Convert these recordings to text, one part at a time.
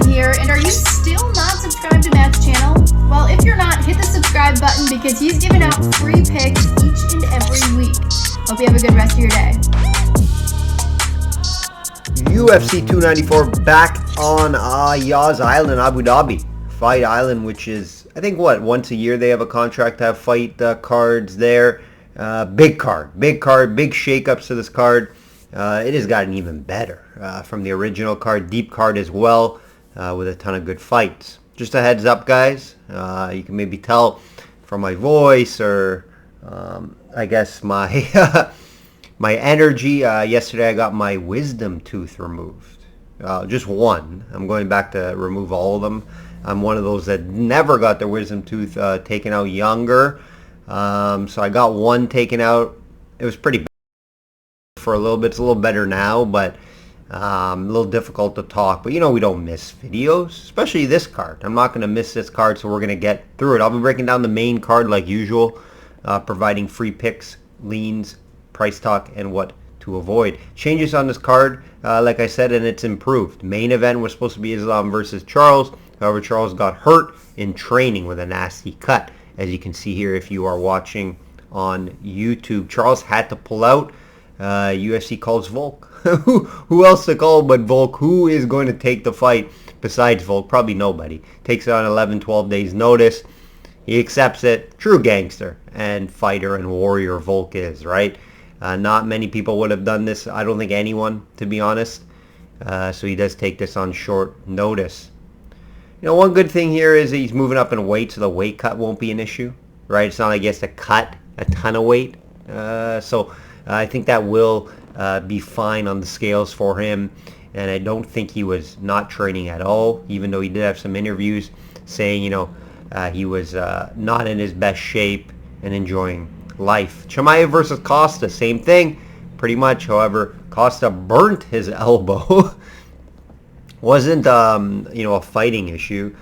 Here, and are you still not subscribed to Matt's channel? Well, if you're not, hit the subscribe button because he's giving out free picks each and every week. Hope you have a good rest of your day. UFC 294 back on Yas Island, Abu Dhabi. Fight Island, which is, I think, once a year they have a contract to have fight cards there. Big shakeups to this card. It has gotten even better from the original card, deep card as well. With a ton of good fights. Just a heads up, guys. You can maybe tell from my voice or I guess my my energy. Yesterday I got my wisdom tooth removed. Just one. I'm going back to remove all of them. I'm one of those that never got their wisdom tooth taken out younger. So I got one taken out. It was pretty bad for a little bit. It's a little better now, but a little difficult to talk, but we don't miss videos, especially this card. I'm not going to miss this card, so we're going to get through it. I'll be breaking down the main card like usual, providing free picks, leans, price talk, and what to avoid. Changes on this card, like I said, and it's improved. Main event was supposed to be Islam versus Charles. However, Charles got hurt in training with a nasty cut. As you can see here if you are watching on YouTube. Charles had to pull out. UFC calls Volk. Who else to call but Volk? Who is going to take the fight besides Volk? Probably nobody. Takes it on 11, 12 days notice. He accepts it. True gangster and fighter and warrior Volk is, right? Not many people would have done this. I don't think anyone, to be honest. So he does take this on short notice. One good thing here is he's moving up in weight, so the weight cut won't be an issue, right? It's not like he has to cut a ton of weight. So I think that will be fine on the scales for him, and I don't think he was not training at all, even though he did have some interviews saying he was not in his best shape and enjoying life. Chimaev versus Costa, same thing pretty much. However, Costa burnt his elbow. Wasn't a fighting issue,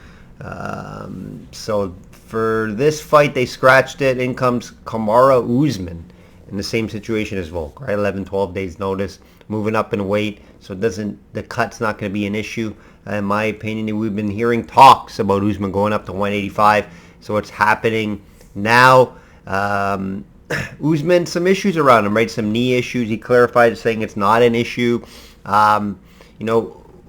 so for this fight they scratched it. In comes Kamara Usman in the same situation as Volk, right? 11, 12 days notice, moving up in weight, so the cut's not going to be an issue. In my opinion, we've been hearing talks about Usman going up to 185, so it's happening now. Usman, some issues around him, right? Some knee issues. He clarified saying it's not an issue.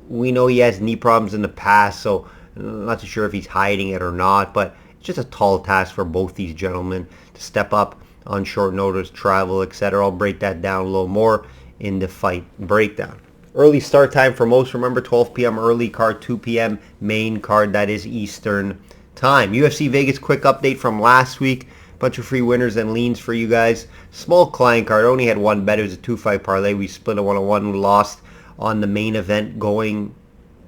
We know he has knee problems in the past, so I'm not too sure if he's hiding it or not, but it's just a tall task for both these gentlemen to step up on short notice, travel, etc. I'll break that down a little more in the fight breakdown. Early start time for most. Remember, 12 p.m. early card, 2 p.m. main card. That is Eastern time. UFC Vegas quick update from last week. Bunch of free winners and leans for you guys. Small client card. Only had one bet. It was a 2-fight parlay. We split a 1-on-1. We lost on the main event going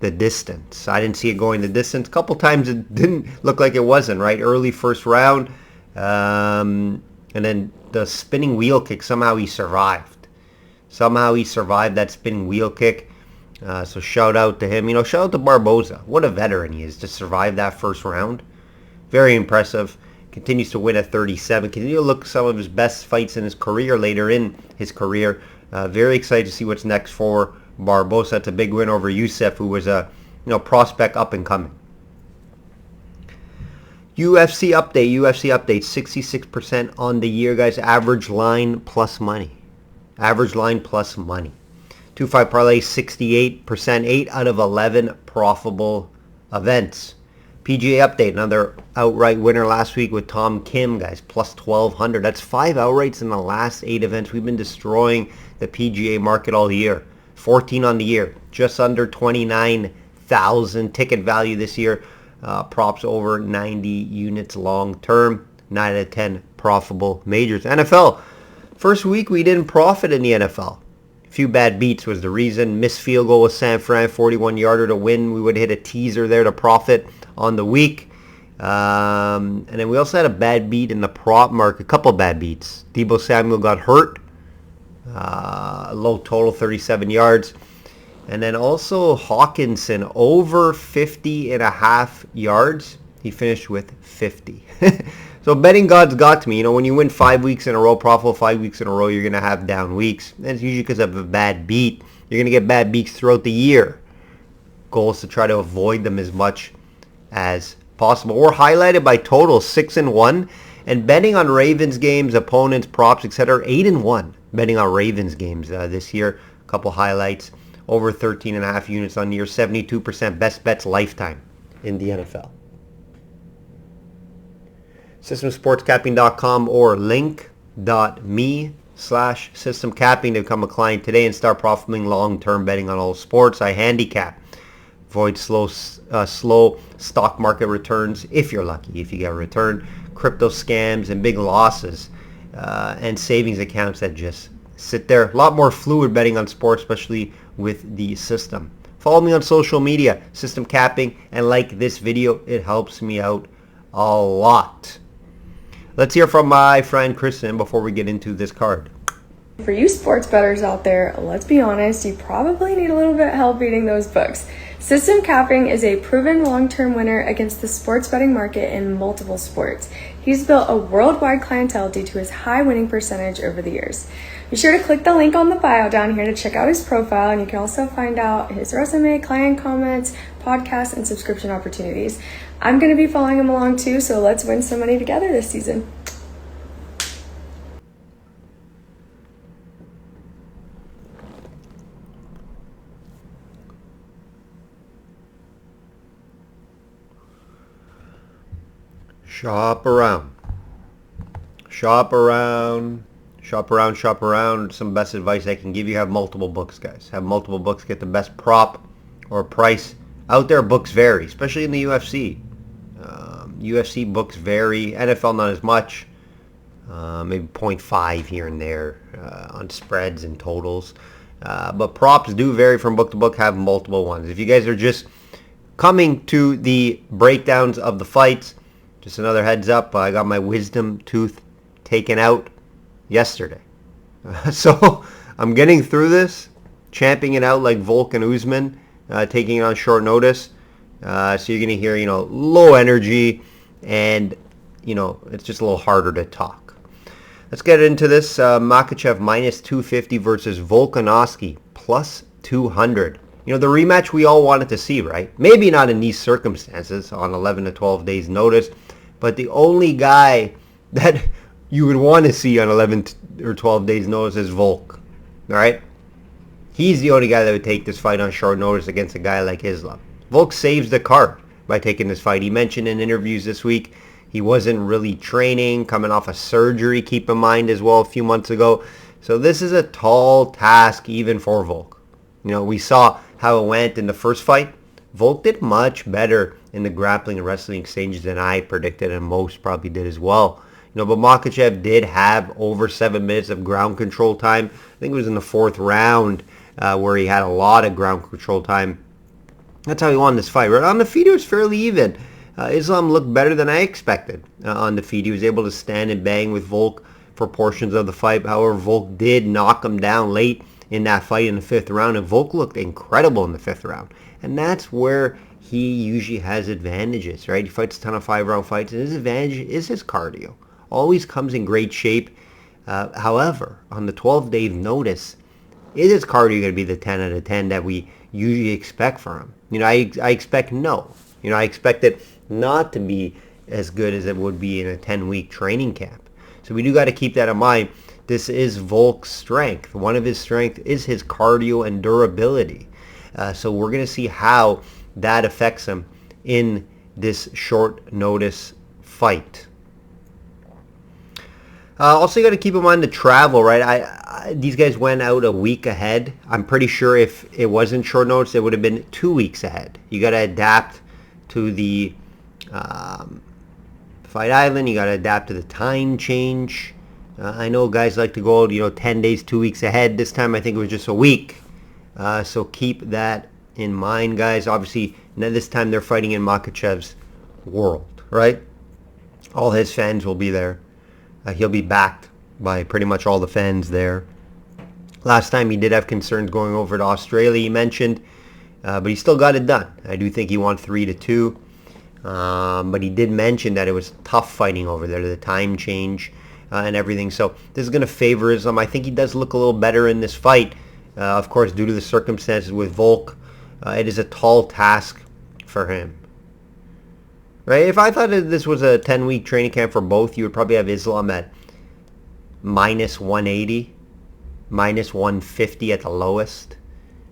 the distance. I didn't see it going the distance. A couple times it didn't look like it wasn't, right? Early first round. And then the spinning wheel kick, somehow he survived. That spinning wheel kick. So shout out to him. Shout out to Barboza. What a veteran he is to survive that first round. Very impressive. Continues to win at 37. Continue to look at some of his best fights in his career, later in his career. Very excited to see what's next for Barboza. It's a big win over Youssef, who was a prospect up and coming. UFC update, 66% on the year, guys. Average line plus money. 2-5 parlay, 68%, 8 out of 11 profitable events. PGA update, another outright winner last week with Tom Kim, guys, plus 1,200. That's 5 outrights in the last 8 events. We've been destroying the PGA market all year. 14 on the year, just under 29,000 ticket value this year. Props over 90 units long term. 9 out of 10 profitable majors. NFL, first week we didn't profit in the NFL. A few bad beats was the reason. Missed field goal with San Fran, 41-yarder to win. We would hit a teaser there to profit on the week. And then we also had a bad beat in the prop mark. A couple bad beats. Deebo Samuel got hurt. Low total, 37 yards. And then also Hawkinson over 50.5 yards. He finished with 50. So betting gods got to me. You know, when you win 5 weeks in a row, profitable 5 weeks in a row, you're going to have down weeks. And it's usually because of a bad beat. You're going to get bad beats throughout the year. Goal is to try to avoid them as much as possible. We're highlighted by totals 6-1. And betting on Ravens games, opponents, props, etc. 8-1. Betting on Ravens games this year. A couple highlights. Over 13.5 units on the year. 72% best bets lifetime in the NFL. Systemsportscapping.com or link.me/systemcapping to become a client today and start profiting long-term betting on all sports. I handicap. Avoid slow stock market returns if you're lucky, if you get a return. Crypto scams and big losses and savings accounts that just sit there. A lot more fluid betting on sports, especially with the system. Follow me on social media, System Capping, and like this video. It helps me out a lot. Let's hear from my friend Kristen before we get into this card. For you sports bettors out there, let's be honest, you probably need a little bit of help beating those books. System Capping is a proven long-term winner against the sports betting market in multiple sports. He's built a worldwide clientele due to his high winning percentage over the years. Be sure to click the link on the bio down here to check out his profile, and you can also find out his resume, client comments, podcasts, and subscription opportunities. I'm going to be following him along too, so let's win some money together this season. Shop around. Shop around. Shop around, shop around. Some best advice I can give you. Have multiple books, guys. Have multiple books. Get the best prop or price. Out there, books vary, especially in the UFC. UFC books vary. NFL not as much. Maybe 0.5 here and there on spreads and totals. But props do vary from book to book. Have multiple ones. If you guys are just coming to the breakdowns of the fights, just another heads up. I got my wisdom tooth taken out yesterday. So I'm getting through this, champing it out like Volk and Usman, taking it on short notice. So you're going to hear, low energy, and, it's just a little harder to talk. Let's get into this. Makhachev minus 250 versus Volkanovski plus 200. The rematch we all wanted to see, right? Maybe not in these circumstances on 11 to 12 days notice, but the only guy that you would want to see on 11 or 12 days notice is Volk. All right? He's the only guy that would take this fight on short notice against a guy like Islam. Volk saves the card by taking this fight. He mentioned in interviews this week he wasn't really training, coming off a surgery, keep in mind, as well, a few months ago. So this is a tall task even for Volk. We saw how it went in the first fight. Volk did much better in the grappling and wrestling exchanges than I predicted, and most probably did as well. But Makhachev did have over 7 minutes of ground control time. I think it was in the fourth round where he had a lot of ground control time. That's how he won this fight. Right on the feet, it was fairly even. Islam looked better than I expected on the feet. He was able to stand and bang with Volk for portions of the fight. However, Volk did knock him down late in that fight in the fifth round, and Volk looked incredible in the fifth round. And that's where he usually has advantages, right? He fights a ton of 5-round fights, and his advantage is his cardio. Always comes in great shape. However, on the 12-day notice, is his cardio going to be the 10 out of 10 that we usually expect from him? I expect no. I expect it not to be as good as it would be in a 10-week training camp. So we do got to keep that in mind. This is Volk's strength. One of his strengths is his cardio and durability. So we're going to see how that affects him in this short notice fight. Also, you got to keep in mind the travel, right? These guys went out a week ahead. I'm pretty sure if it wasn't short notice, it would have been 2 weeks ahead. You got to adapt to the Fight Island. You got to adapt to the time change. I know guys like to go, 10 days, 2 weeks ahead. This time I think it was just a week. So keep that in mind, guys. Obviously, this time they're fighting in Makhachev's world, right? All his fans will be there. He'll be backed by pretty much all the fans there. Last time he did have concerns going over to Australia, he mentioned, but he still got it done. I do think he won 3-2, but he did mention that it was tough fighting over there, the time change and everything. So this is going to favor Islam. I think he does look a little better in this fight, of course, due to the circumstances with Volk. It is a tall task for him. Right? If I thought that this was a 10-week training camp for both, you would probably have Islam at minus 180, minus 150 at the lowest.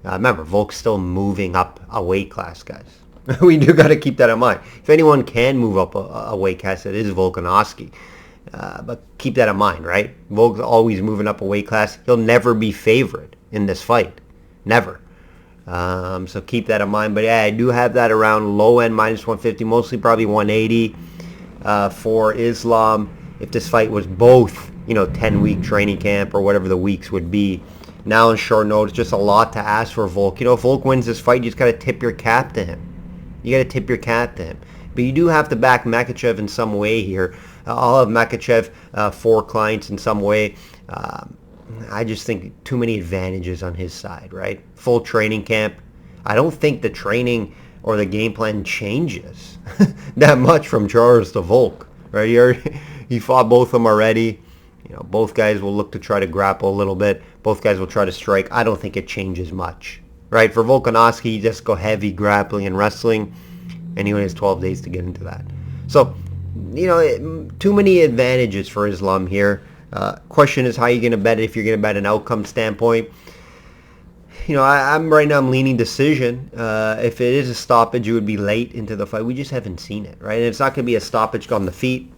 Remember, Volk's still moving up a weight class, guys. We do got to keep that in mind. If anyone can move up a weight class, it is Volkanovski. But keep that in mind, right? Volk's always moving up a weight class. He'll never be favored in this fight. Never. So keep that in mind. But yeah, I do have that around low end minus 150, mostly probably 180 for Islam. If this fight was both, 10-week training camp or whatever the weeks would be. Now on short notice, just a lot to ask for Volk. If Volk wins this fight, you just got to tip your cap to him. You got to tip your cap to him. But you do have to back Makhachev in some way here. I'll have Makhachev for clients in some way. I just think too many advantages on his side, right? Full training camp. I don't think the training or the game plan changes that much from Charles to Volk, right? He fought both of them already. Both guys will look to try to grapple a little bit. Both guys will try to strike. I don't think it changes much, right? For Volkanovski, you just go heavy grappling and wrestling, and he only has 12 days to get into that. So, too many advantages for Islam here. Question is how you're going to bet it if you're going to bet an outcome standpoint. I'm right now, I'm leaning decision. If it is a stoppage, it would be late into the fight. We just haven't seen it, right? And it's not going to be a stoppage on the feet.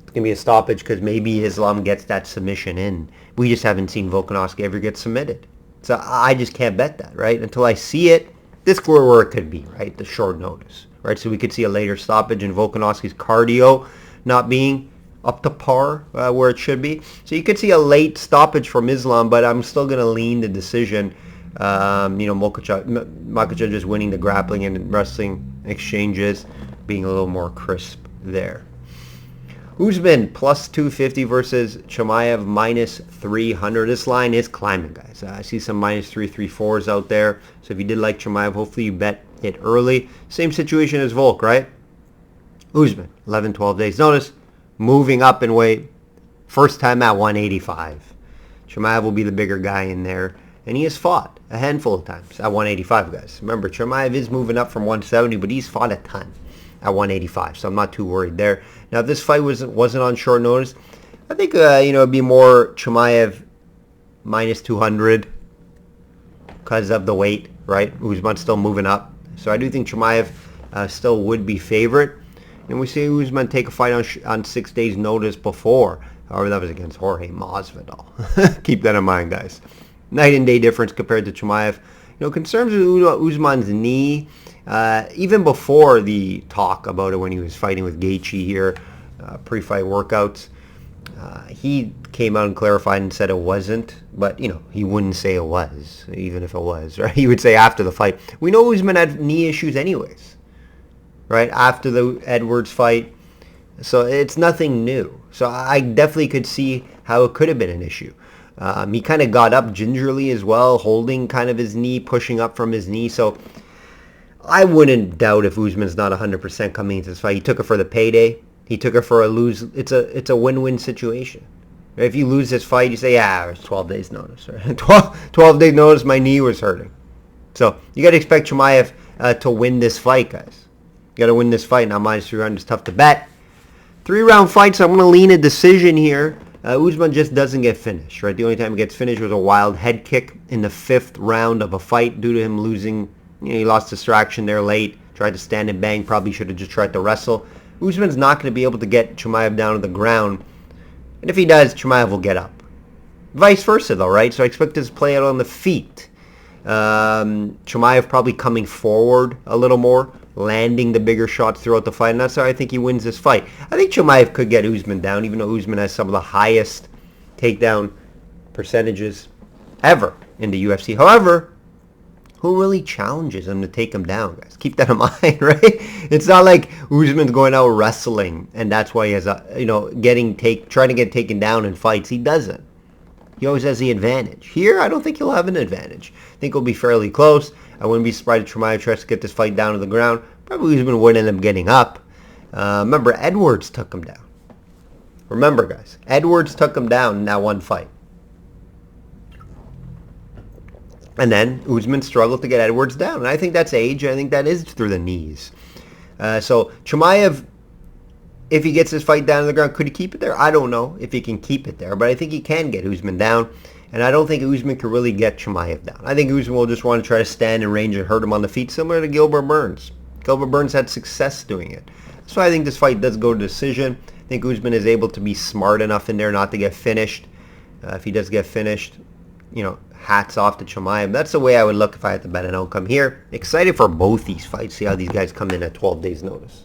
It's going to be a stoppage because maybe Islam gets that submission in. We just haven't seen Volkanovski ever get submitted. So I just can't bet that, right? Until I see it, this is where it could be, right? The short notice, right? So we could see a later stoppage in Volkanovski's cardio not being up to par where it should be. So you could see a late stoppage from Islam, but I'm still going to lean the decision. Makhachev just winning the grappling and wrestling exchanges, being a little more crisp there. Usman plus 250 versus Chimaev minus 300. This line is climbing, guys. I see some minus 334s out there. So if you did like Chimaev, hopefully you bet it early. Same situation as Volk, right? Usman, 11, 12 days notice. Moving up in weight. First time at 185. Chimaev will be the bigger guy in there. And he has fought a handful of times at 185, guys. Remember, Chimaev is moving up from 170, but he's fought a ton at 185. So I'm not too worried there. Now, if this fight wasn't on short notice, I think, it'd be more Chimaev minus 200 because of the weight, right? Usman's still moving up. So I do think Chimaev still would be favorite. And we see Usman take a fight on 6 days' notice before. However, that was against Jorge Masvidal. Keep that in mind, guys. Night and day difference compared to Chimaev. Concerns with Usman's knee, even before the talk about it when he was fighting with Gaethje here, pre-fight workouts, he came out and clarified and said it wasn't, but, he wouldn't say it was, even if it was, right? He would say after the fight. We know Usman had knee issues anyways, right? After the Edwards fight. So it's nothing new. So I definitely could see how it could have been an issue. He kind of got up gingerly as well, holding kind of his knee, pushing up from his knee. So I wouldn't doubt if Usman's not 100% coming into this fight. He took it for the payday. He took it for a lose. It's a win-win situation. If you lose this fight, you say, yeah, it's 12 days notice. Right? 12 days notice, my knee was hurting. So you got to expect Chimaev to win this fight, guys. You got to win this fight. Now minus 300 is tough to bet. 3-round fights, I'm going to lean a decision here. Usman just doesn't get finished, right? The only time he gets finished was a wild head kick in the 5th round of a fight due to him losing. He lost distraction there late, tried to stand and bang, probably should have just tried to wrestle. Usman's not going to be able to get Chimaev down to the ground. And if he does, Chimaev will get up. Vice versa, though, right? So I expect this to play out on the feet. Chimaev probably coming forward a little more, landing the bigger shots throughout the fight, and that's how I think he wins this fight. I think Chimaev could get Usman down, even though Usman has some of the highest takedown percentages ever in the UFC. However, who really challenges him to take him down, guys? Keep that in mind, right? It's not like Usman's going out wrestling, and that's why he has trying to get taken down in fights. He doesn't. He always has the advantage. Here, I don't think he'll have an advantage. I think it'll be fairly close. I wouldn't be surprised if Chimaev tries to get this fight down to the ground. Probably Usman would end up getting up. Remember, Edwards took him down. Remember, guys, Edwards took him down in that one fight. And then Usman struggled to get Edwards down. And I think that's age. I think that is through the knees. So Chimaev, if he gets his fight down to the ground, could he keep it there? I don't know if he can keep it there. But I think he can get Usman down. And I don't think Usman can really get Chimaev down. I think Usman will just want to try to stand in range and hurt him on the feet, similar to Gilbert Burns. Gilbert Burns had success doing it. So I think this fight does go to decision. I think Usman is able to be smart enough in there not to get finished. If he does get finished, hats off to Chimaev. That's the way I would look if I had to bet an outcome here. Excited for both these fights. See how these guys come in at 12 days notice.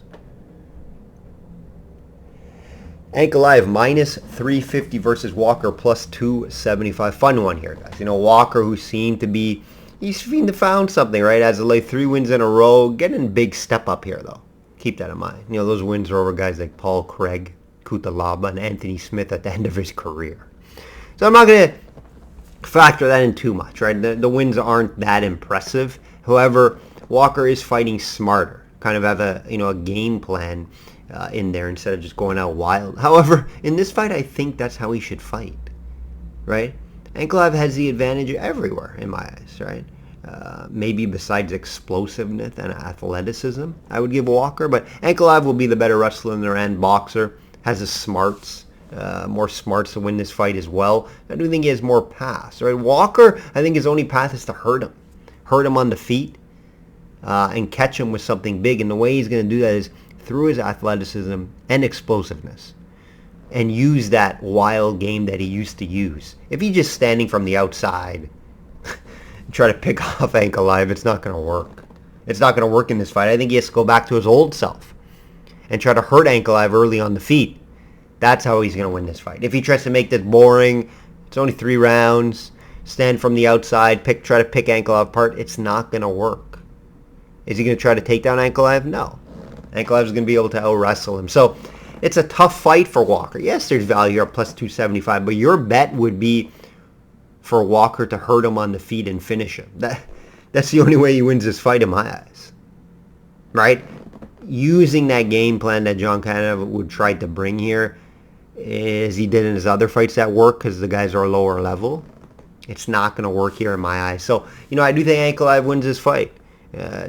Ankalaev minus 350 versus Walker plus 275. Fun one here, guys. Walker, who seemed to found something, right? As like 3 wins in a row. Getting a big step up here, though. Keep that in mind. Those wins are over guys like Paul Craig, Kutalaba, and Anthony Smith at the end of his career. So I'm not going to factor that in too much, right? The wins aren't that impressive. However, Walker is fighting smarter. Kind of have a game plan in there instead of just going out wild. However, in this fight, I think that's how he should fight, right? Ankalaev has the advantage everywhere in my eyes, right? Maybe besides explosiveness and athleticism, I would give Walker, but Ankalaev will be the better wrestler in their end, boxer, has the smarts, more smarts to win this fight as well. I do think he has more pass, right? Walker, I think his only path is to hurt him on the feet, and catch him with something big, and the way he's going to do that is through his athleticism and explosiveness, and use that wild game that he used to use. If he's just standing from the outside try to pick off Ankalaev, it's not going to work. It's not going to work in this fight. I think he has to go back to his old self and try to hurt Ankalaev early on the feet. That's how he's going to win this fight. If he tries to make this boring, it's only 3 rounds, stand from the outside, try to pick Ankalaev apart, it's not going to work. Is he going to try to take down Ankalaev? No. Ankalaev is going to be able to out-wrestle him. So it's a tough fight for Walker. Yes, there's value here, plus 275, but your bet would be for Walker to hurt him on the feet and finish him. That's the only way he wins this fight in my eyes. Right? Using that game plan that John Canada would try to bring here, as he did in his other fights that work because the guys are lower level, it's not going to work here in my eyes. So, I do think Ankalaev wins this fight.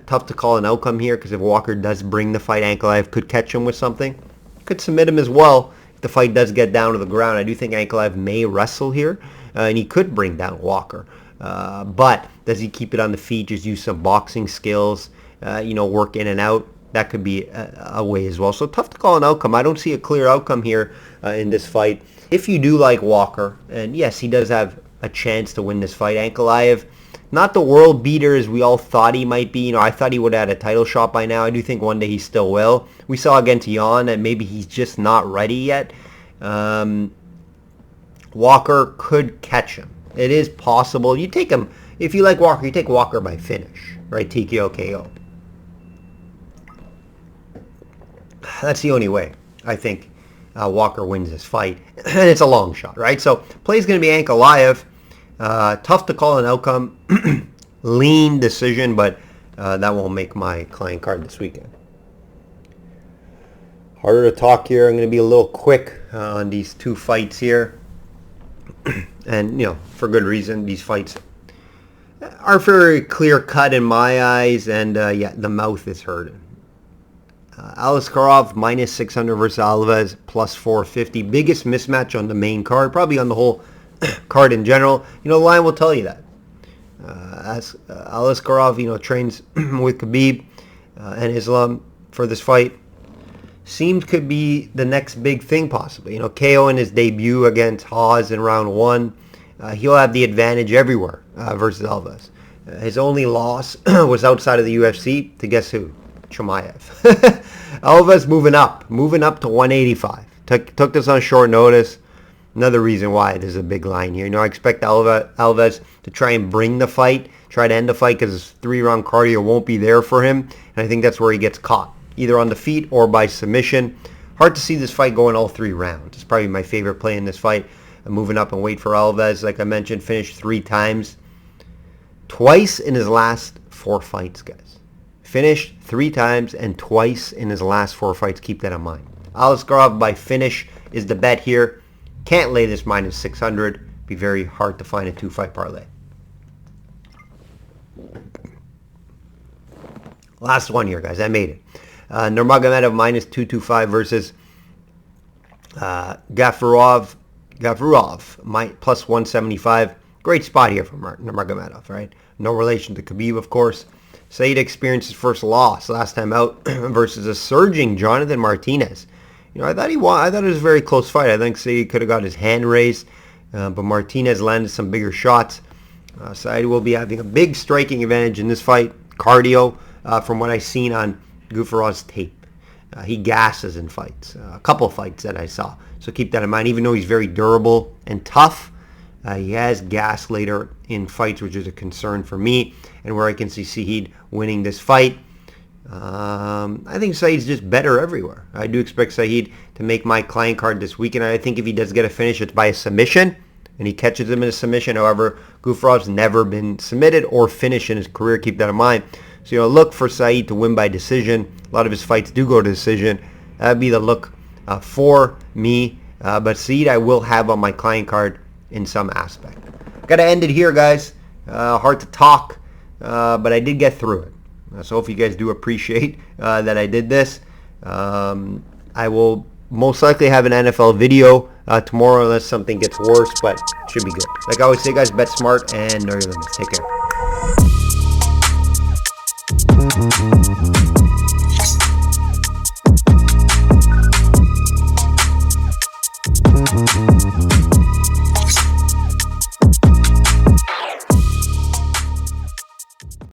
Tough to call an outcome here because if Walker does bring the fight, Ankalaev could catch him with something. Could submit him as well if the fight does get down to the ground. I do think Ankalaev may wrestle here, and he could bring down Walker. But does he keep it on the feet, just use some boxing skills, work in and out? That could be a way as well. So tough to call an outcome. I don't see a clear outcome here in this fight. If you do like Walker, and yes, he does have a chance to win this fight, Ankalaev, not the world beater as we all thought he might be. I thought he would have had a title shot by now. I do think one day he still will. We saw against Jan that maybe he's just not ready yet. Walker could catch him. It is possible. You take him, if you like Walker, you take Walker by finish, right? TKO, KO. That's the only way I think Walker wins this fight. And it's a long shot, right? So play's going to be Ankalaev. Tough to call an outcome. Lean decision, but that won't make my client card this weekend. Harder to talk here. I'm going to be a little quick on these 2 fights here. And, for good reason. These fights are very clear-cut in my eyes, and, the mouth is hurting. Aliskerov minus 600 versus Alves plus 450. Biggest mismatch on the main card, probably on the whole card in general. The line will tell you that. As Aliskerov, trains with Khabib and Islam for this fight, seems could be the next big thing possibly. KO in his debut against Haas in round 1. He'll have the advantage everywhere versus Alves. His only loss was outside of the UFC to guess who? Chimaev. Alves moving up to 185. Took this on short notice. Another reason why there's a big line here. I expect Alves to try and bring the fight, try to end the fight, because his 3-round cardio won't be there for him. And I think that's where he gets caught, either on the feet or by submission. Hard to see this fight going all 3 rounds. It's probably my favorite play in this fight. I'm moving up and wait for Alves. Like I mentioned, finished 3 times. Twice in his last 4 fights, guys. Finished 3 times and twice in his last 4 fights. Keep that in mind. Aliskerov by finish is the bet here. Can't lay this minus 600. Be very hard to find a 2-fight parlay. Last one here, guys. I made it. Nurmagomedov minus 225 versus Gafurov plus 175. Great spot here from Nurmagomedov, right? No relation to Khabib, of course. Said experienced his first loss last time out versus a surging Jonathan Martinez. I thought he won. I thought it was a very close fight. I think Said could have got his hand raised, but Martinez landed some bigger shots. Said will be having a big striking advantage in this fight. Cardio, from what I've seen on Gufurov's tape. He gasses in fights. A couple of fights that I saw. So keep that in mind. Even though he's very durable and tough, he has gas later in fights, which is a concern for me, and where I can see Said winning this fight. I think Said's just better everywhere. I do expect Said to make my client card this weekend. I think if he does get a finish, it's by a submission, and he catches him in a submission. However, Gufurov's never been submitted or finished in his career. Keep that in mind. So, look for Said to win by decision. A lot of his fights do go to decision. That'd be the look for me. But Said I will have on my client card in some aspect. Got to end it here, guys. Hard to talk, but I did get through it. So hope you guys do appreciate that I did this. I will most likely have an NFL video tomorrow unless something gets worse, but it should be good. Like I always say, guys, bet smart and know your limits. Take care.